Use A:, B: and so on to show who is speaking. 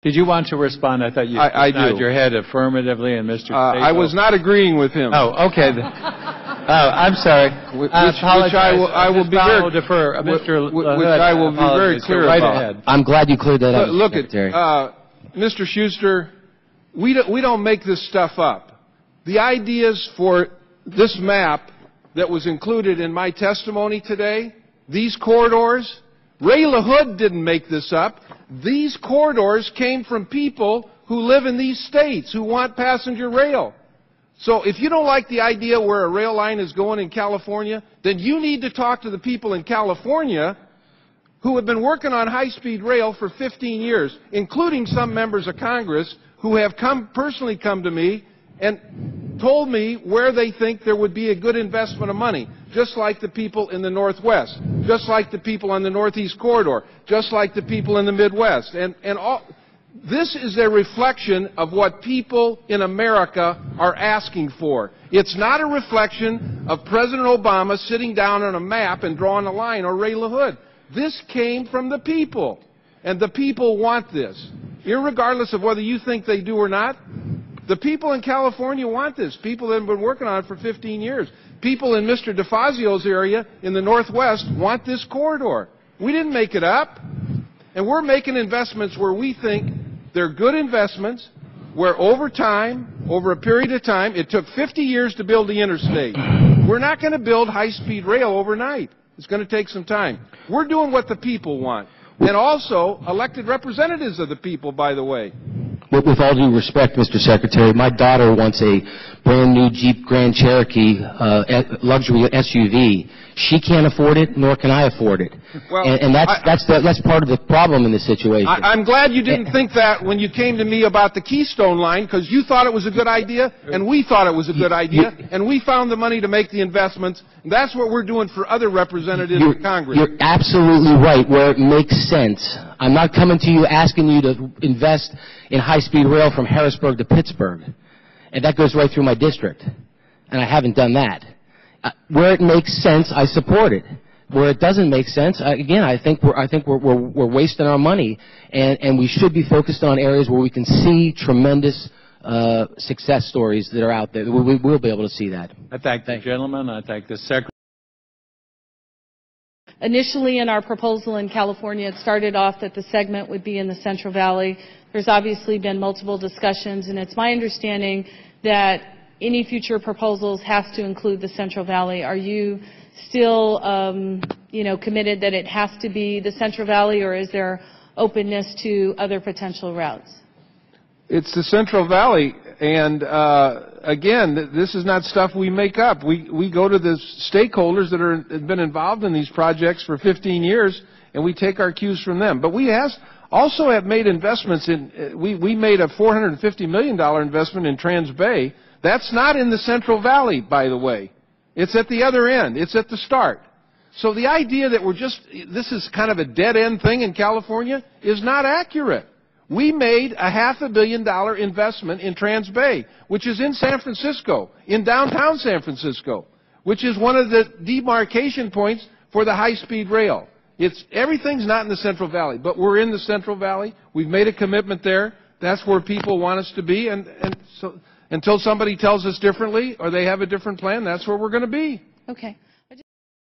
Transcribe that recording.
A: Did you want to respond? I thought you nodded your head affirmatively, and Mr.
B: I was not agreeing with him.
A: Oh, okay. I'm sorry.
B: Which I will be very
A: defer. Mr.
B: Which I will be very clear
A: right
B: about.
A: Ahead.
C: I'm glad you cleared that up.
B: Look at Mr. Schuster. We don't make this stuff up. The ideas for this map that was included in my testimony today, these corridors, Ray LaHood didn't make this up. These corridors came from people who live in these states who want passenger rail. So if you don't like the idea where a rail line is going in California, then you need to talk to the people in California who have been working on high-speed rail for 15 years, including some members of Congress who have personally come to me and told me where they think there would be a good investment of money, just like the people in the Northwest, just like the people on the Northeast Corridor, just like the people in the Midwest. This is a reflection of what people in America are asking for. It's not a reflection of President Obama sitting down on a map and drawing a line, or Ray LaHood. This came from the people, and the people want this. Irregardless of whether you think they do or not, the people in California want this. People that have been working on it for 15 years. People in Mr. DeFazio's area in the Northwest want this corridor. We didn't make it up. And we're making investments where we think they're good investments, where over time, over a period of time, it took 50 years to build the interstate. We're not going to build high-speed rail overnight. It's going to take some time. We're doing what the people want. And also, elected representatives of the people, by the way.
C: With all due respect, Mr. Secretary, my daughter wants a brand new Jeep Grand Cherokee luxury SUV. She can't afford it, nor can I afford it.
B: Well,
C: and that's part of the problem in this situation.
B: I'm glad you didn't think that when you came to me about the Keystone Line, because you thought it was a good idea, and we thought it was a good idea, and we found the money to make the investments. And that's what we're doing for other representatives in Congress.
C: You're absolutely right, where it makes sense. I'm not coming to you asking you to invest in high-speed rail from Harrisburg to Pittsburgh. And that goes right through my district. And I haven't done that. Where it makes sense, I support it. Where it doesn't make sense, again, I think we're wasting our money, and we should be focused on areas where we can see tremendous success stories that are out there. We will be able to see that.
A: I thank the gentleman. I thank the Secretary.
D: Initially in our proposal in California, it started off that the segment would be in the Central Valley. There's obviously been multiple discussions, and it's my understanding that any future proposals have to include the Central Valley. Are you still, committed that it has to be the Central Valley, or is there openness to other potential routes?
B: It's the Central Valley, and again, this is not stuff we make up. We go to the stakeholders that have been involved in these projects for 15 years, and we take our cues from them. But we also have made investments in. We made a $450 million investment in Trans Bay. That's not in the Central Valley, by the way. It's at the other end. It's at the start. So the idea that this is kind of a dead-end thing in California is not accurate. We made a $500 million investment in Trans Bay, which is in San Francisco, in downtown San Francisco, which is one of the demarcation points for the high-speed rail. Everything's not in the Central Valley, but we're in the Central Valley. We've made a commitment there. That's where people want us to be, and so until somebody tells us differently or they have a different plan, that's where we're going to be.
D: Okay.